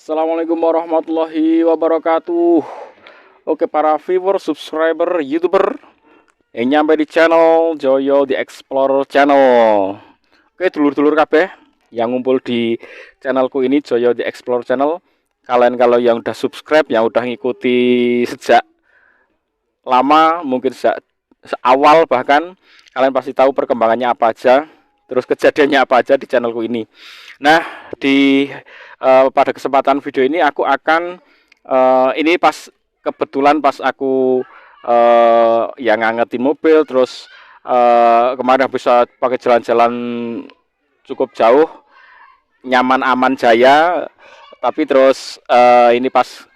Assalamualaikum warahmatullahi wabarakatuh. Oke para viewer, subscriber, youtuber yang nyampe di channel Joyo The Explorer Channel. Oke dulur-dulur kabeh yang ngumpul di channelku ini, Joyo The Explorer Channel. Kalian kalau yang udah subscribe, yang udah ngikuti sejak lama, mungkin sejak awal bahkan, kalian pasti tahu perkembangannya apa aja, terus kejadiannya apa aja di channelku ini. Nah, di pada kesempatan video ini aku akan ini pas kebetulan pas aku yang ngangetin mobil, terus kemarin bisa pakai jalan-jalan cukup jauh, nyaman aman jaya, tapi terus ini pas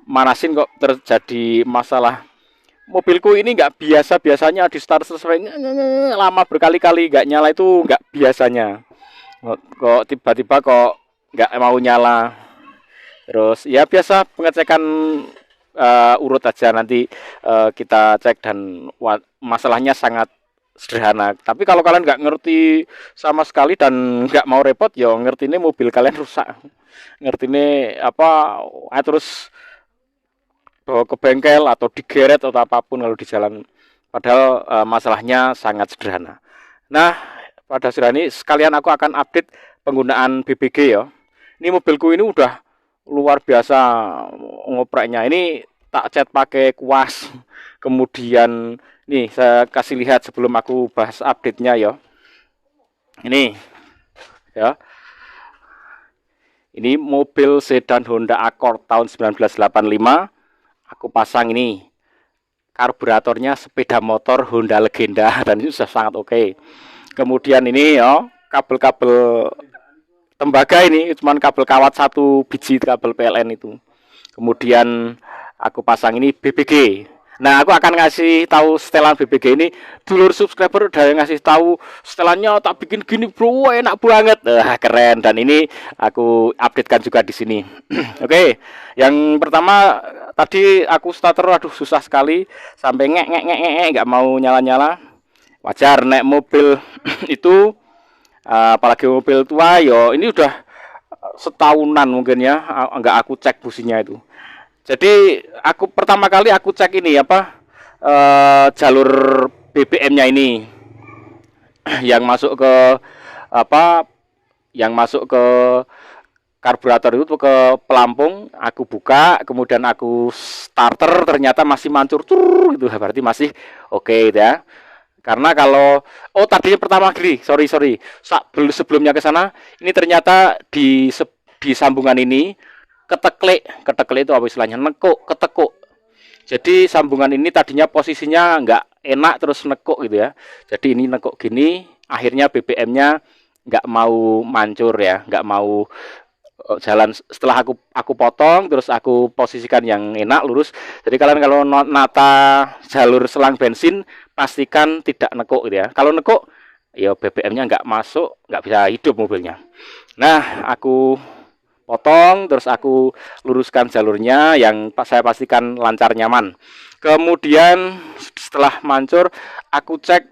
manasin kok terjadi masalah. Mobilku ini nggak biasa, biasanya di start sesuai lama berkali-kali nggak nyala, itu nggak biasanya. Kok tiba-tiba kok nggak mau nyala. Terus ya biasa pengecekan urut aja, nanti kita cek, dan masalahnya sangat sederhana. Tapi kalau kalian nggak ngerti sama sekali dan nggak mau repot, ya ngerti ini mobil kalian rusak, ngerti ini apa, terus bawa ke bengkel atau digeret atau apapun kalau di jalan. Padahal masalahnya sangat sederhana. Nah, pada saat ini sekalian aku akan update penggunaan BBG ya. Ini mobilku ini udah luar biasa ngopreknya. Ini tak cat pakai kuas. Kemudian nih saya kasih lihat sebelum aku bahas update-nya ya. Ini ya. Ini mobil sedan Honda Accord tahun 1985. Aku pasang ini karburatornya sepeda motor Honda Legenda dan ini sudah sangat oke. Kemudian ini ya kabel-kabel tembaga, ini cuman kabel kawat satu biji, kabel PLN itu. Kemudian aku pasang ini BBG. Nah, aku akan ngasih tahu setelan BBG ini. Dulur subscriber udah ngasih tahu setelannya, tak bikin gini bro, enak banget. Keren. Dan ini aku updatekan juga di sini. Oke. Yang pertama tadi aku starter, aduh susah sekali, sampai nggak mau nyala-nyala. Wajar naik mobil itu, apalagi mobil tua yo, ini udah setahunan mungkin ya, nggak aku cek businya itu. Jadi aku pertama kali aku cek ini apa, jalur BBM-nya ini yang masuk ke apa, yang masuk ke karburator itu ke pelampung. Aku buka, kemudian aku starter, ternyata masih mancur gitu, berarti masih oke ya. Karena kalau tadinya pertama kali, sorry sebelumnya ke sana, ini ternyata di sambungan ini keteklik itu apa istilahnya, ketekuk. Jadi sambungan ini tadinya posisinya nggak enak, terus nekuk gitu ya. Jadi ini nekuk gini, akhirnya BBM-nya nggak mau mancur ya, nggak mau jalan. Setelah aku potong, terus aku posisikan yang enak lurus. Jadi kalian kalau nata jalur selang bensin, pastikan tidak nekuk gitu ya. Kalau nekuk ya BBM-nya nggak masuk, nggak bisa hidup mobilnya. Nah, aku potong, terus aku luruskan jalurnya yang saya pastikan lancar nyaman. Kemudian setelah mancur, aku cek,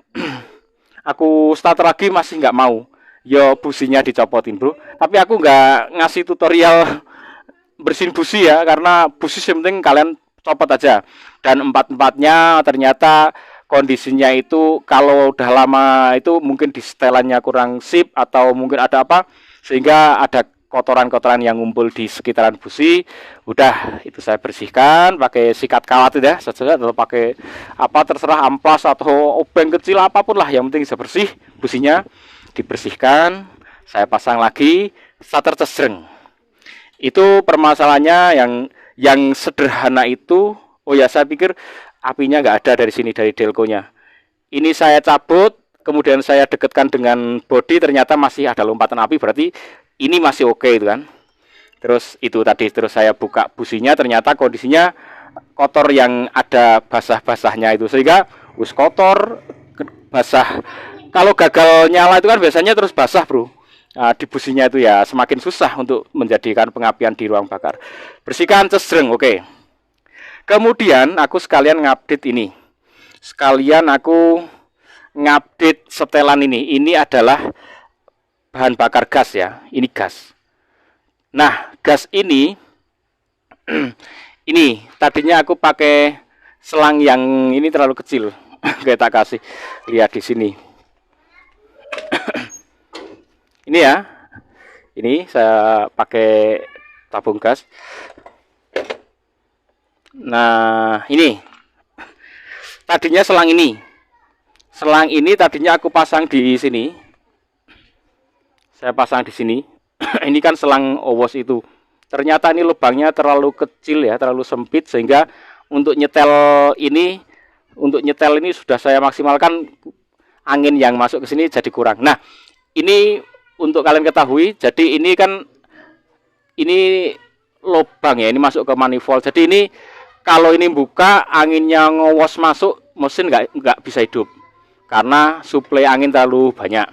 aku starter lagi, masih nggak mau. Yo businya dicopotin bro, tapi aku nggak ngasih tutorial bersihin busi ya, karena busi yang penting kalian copot aja. Dan empat-empatnya ternyata kondisinya itu kalau udah lama itu mungkin di setelannya kurang sip, atau mungkin ada apa sehingga ada kotoran-kotoran yang ngumpul di sekitaran busi. Udah itu saya bersihkan pakai sikat kawat ya saja, atau pakai apa terserah, amplas atau obeng kecil apapun lah, yang penting bisa bersih. Businya dibersihkan, saya pasang lagi, starter cesreng. Itu permasalahannya yang sederhana itu. Oh ya, saya pikir apinya nggak ada dari sini, dari delconya. Ini saya cabut, kemudian saya dekatkan dengan bodi, ternyata masih ada lompatan api, berarti ini masih oke itu kan. Terus itu tadi, terus saya buka businya, ternyata kondisinya kotor, yang ada basah-basahnya itu, sehingga kotor basah. Kalau gagal nyala itu kan biasanya terus basah bro. Nah, di businya itu ya semakin susah untuk menjadikan pengapian di ruang bakar. Bersihkan cesreng, oke. Kemudian aku sekalian ngupdate ini. Sekalian aku ngupdate setelan ini. Ini adalah bahan bakar gas ya. Ini gas. Nah, gas ini ini tadinya aku pakai selang yang ini terlalu kecil. Kita kasih lihat di sini. Ini ya. Ini saya pakai tabung gas. Nah, ini. Tadinya selang ini. Selang ini tadinya aku pasang di sini. Saya pasang di sini. Ini kan selang owos itu. Ternyata ini lubangnya terlalu kecil ya, terlalu sempit sehingga untuk nyetel ini sudah saya maksimalkan, angin yang masuk ke sini jadi kurang. Nah, ini untuk kalian ketahui, jadi ini kan ini lubang ya, ini masuk ke manifold. Jadi ini kalau ini buka, anginnya ngowos masuk, mesin nggak bisa hidup karena suplai angin terlalu banyak.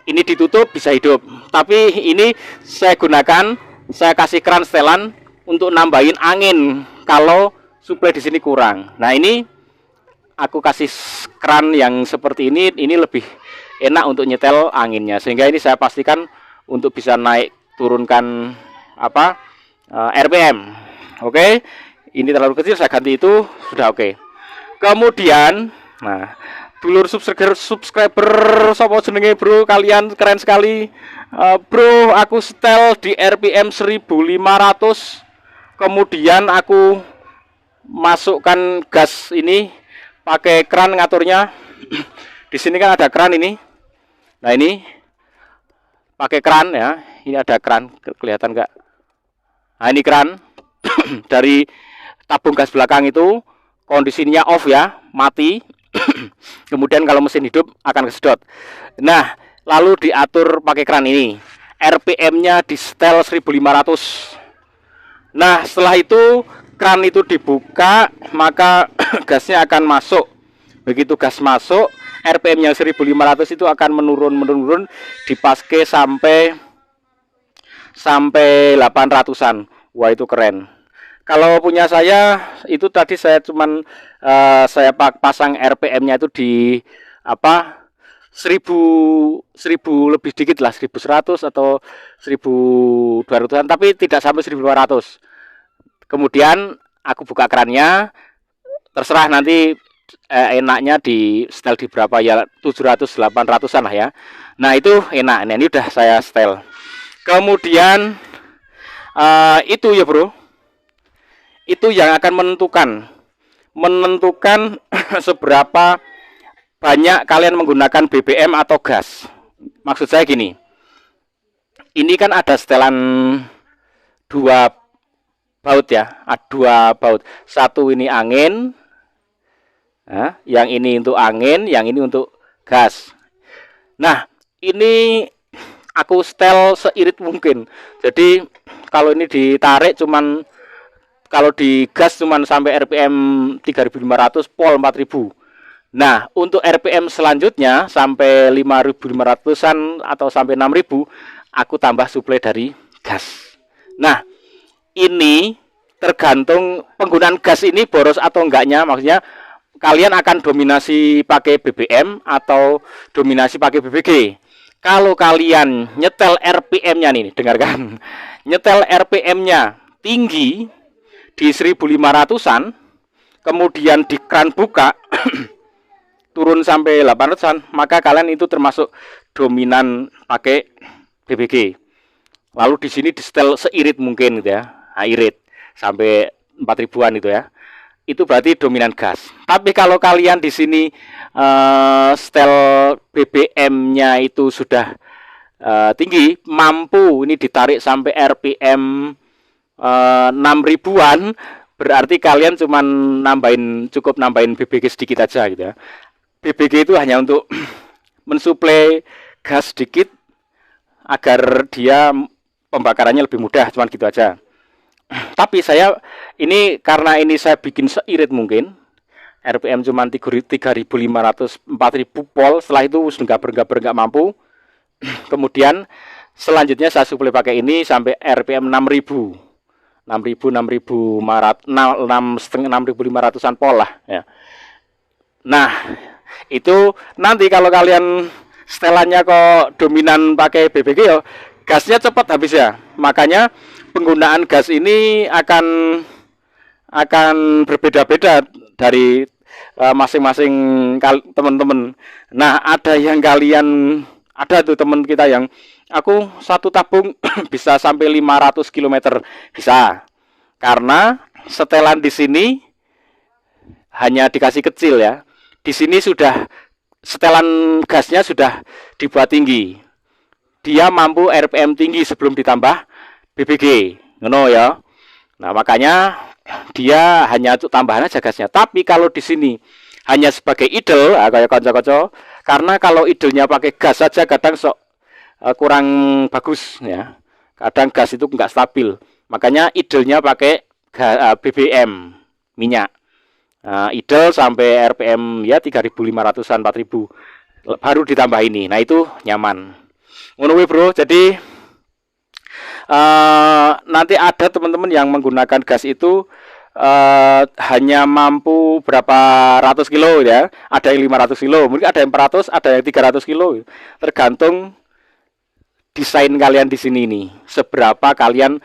Ini ditutup bisa hidup, tapi ini saya gunakan, saya kasih keran setelan untuk nambahin angin kalau suplai di sini kurang. Nah, ini aku kasih keran yang seperti ini lebih enak untuk nyetel anginnya, sehingga ini saya pastikan untuk bisa naik turunkan RPM. Oke, ini terlalu kecil, saya ganti itu sudah oke. Kemudian, nah, dulur subscriber sopo jenenge bro, kalian keren sekali. Bro, aku setel di RPM 1500. Kemudian aku masukkan gas ini pakai keran ngaturnya. Di sini kan ada keran ini. Nah, ini pakai keran ya. Ini ada keran, kelihatan nggak? Nah, ini keran dari tabung gas belakang itu kondisinya off ya, mati. Kemudian kalau mesin hidup akan kesedot. Nah, lalu diatur pakai keran ini. RPM-nya di setel 1500. Nah, setelah itu keran itu dibuka, maka gasnya akan masuk. Begitu gas masuk, RPM-nya 1500 itu akan menurun dipaske sampai 800-an. Wah, itu keren. Kalau punya saya itu tadi saya cuman saya pasang RPM-nya itu di 1000 lebih dikit lah, 1100 atau 1200-an, tapi tidak sampai 1500. Kemudian aku buka kerannya, terserah nanti enaknya di setel di berapa ya, 700 800-an lah ya. Nah, itu enak. Nah, ini udah saya setel. Kemudian itu ya bro, itu yang akan menentukan seberapa banyak kalian menggunakan BBM atau gas. Maksud saya gini, ini kan ada setelan dua baut ya, dua baut. Satu ini angin, nah, yang ini untuk angin, yang ini untuk gas. Nah, ini aku setel seirit mungkin. Jadi kalau ini ditarik cuman, kalau di gas cuman sampai RPM 3500, pol 4000. Nah, untuk RPM selanjutnya sampai 5500-an atau sampai 6000, aku tambah suplai dari gas. Nah, ini tergantung penggunaan gas ini boros atau enggaknya. Maksudnya kalian akan dominasi pakai BBM atau dominasi pakai BBG. Kalau kalian nyetel RPM-nya nih, dengarkan. Nyetel RPM-nya tinggi di 1500-an, kemudian di keran buka turun sampai 800-an, maka kalian itu termasuk dominan pakai BBG. Lalu di sini di setel seirit mungkin gitu ya. Nah, irit sampai 4000-an itu ya. Itu berarti dominan gas. Tapi kalau kalian di sini setel BBM-nya itu sudah tinggi, mampu ini ditarik sampai RPM 6000-an, berarti kalian cuman cukup nambahin BBG sedikit aja gitu ya. BBG itu hanya untuk mensuplai gas sedikit agar dia pembakarannya lebih mudah, cuman gitu aja. Tapi saya ini karena ini saya bikin seirit mungkin, RPM cuman 3500 4000 pol, setelah itu nggak mampu. Kemudian selanjutnya saya suplai pakai ini sampai RPM 6000. 6500-an pol lah ya. Nah, itu nanti kalau kalian setelannya kok dominan pakai BBG ya, gasnya cepat habis ya. Makanya penggunaan gas ini akan berbeda-beda dari masing-masing teman-teman. Nah, ada yang ada tuh teman kita yang aku satu tabung bisa sampai 500 km bisa. Karena setelan di sini hanya dikasih kecil ya. Di sini sudah setelan gasnya sudah dibuat tinggi. Dia mampu RPM tinggi sebelum ditambah BBG. Ngono ya. Nah, makanya dia hanya untuk tambahan aja gasnya. Tapi kalau di sini hanya sebagai idle, kayak konco-konco, karena kalau idlenya pakai gas saja kadang kurang bagus ya. Kadang gas itu nggak stabil. Makanya idlenya pakai BBM minyak. Nah, idle sampai RPM ya 3.500-an 4.000 baru ditambah ini. Nah, itu nyaman. Ngono bro. Jadi nanti ada teman-teman yang menggunakan gas itu hanya mampu berapa ratus kilo ya. Ada yang 500 kilo, mungkin ada yang 400, ada yang 300 kilo. Tergantung desain kalian di sini nih. Seberapa kalian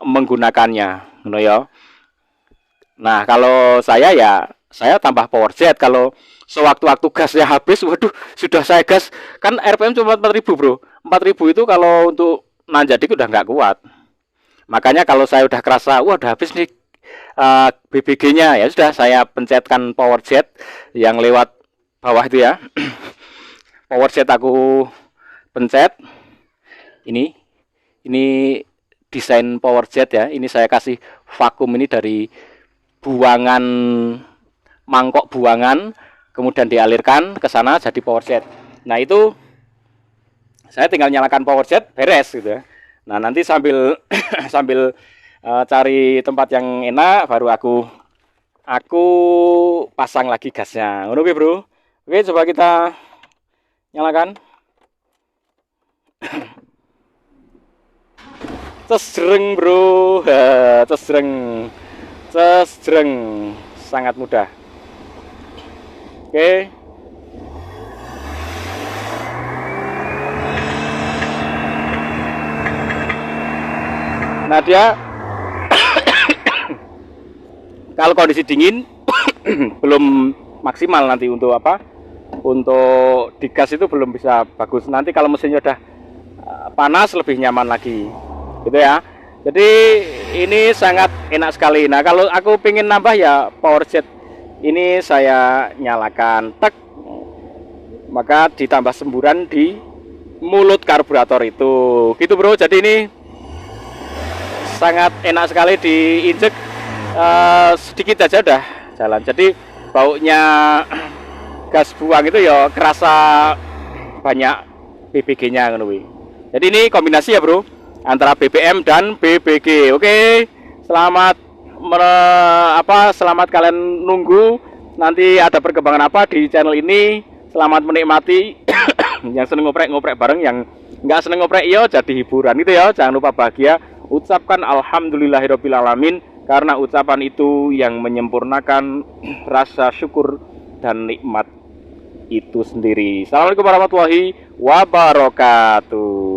menggunakannya, gitu ya. Nah, kalau saya ya saya tambah power jet. Kalau sewaktu-waktu gasnya habis, waduh, sudah saya gas kan RPM cuma 4.000 bro. 4.000 itu kalau untuk nanjak udah nggak kuat. Makanya kalau saya udah kerasa, wah udah habis nih BBG-nya, ya sudah saya pencetkan power jet yang lewat bawah itu ya. Power jet aku pencet. Ini desain power jet ya. Ini saya kasih vakum ini dari buangan, mangkok buangan, kemudian dialirkan ke sana jadi power jet. Nah, itu saya tinggal nyalakan power jet, beres gitu ya. Nah, nanti sambil cari tempat yang enak baru aku pasang lagi gasnya. Oke, bro. Oke, coba kita nyalakan. Cesreng, bro. Cesreng. Sangat mudah. Oke. Nah, dia kalau kondisi dingin belum maksimal nanti untuk apa? Untuk digas itu belum bisa bagus. Nanti kalau mesinnya udah panas lebih nyaman lagi. Gitu ya. Jadi ini sangat enak sekali. Nah, kalau aku pengen nambah ya power jet ini saya nyalakan, tek, maka ditambah semburan di mulut karburator itu. Gitu bro. Jadi ini sangat enak sekali diinjek sedikit aja udah jalan. Jadi baunya gas buang itu ya kerasa banyak BBG-nya kan. Jadi ini kombinasi ya bro antara BBM dan BBG. Oke, selamat kalian nunggu nanti ada perkembangan apa di channel ini. Selamat menikmati. Yang seneng ngoprek bareng, yang nggak seneng ngoprek yo jadi hiburan itu ya. Jangan lupa bahagia, ucapkan alhamdulillahirobbilalamin, karena ucapan itu yang menyempurnakan rasa syukur dan nikmat itu sendiri. Assalamualaikum warahmatullahi wabarakatuh.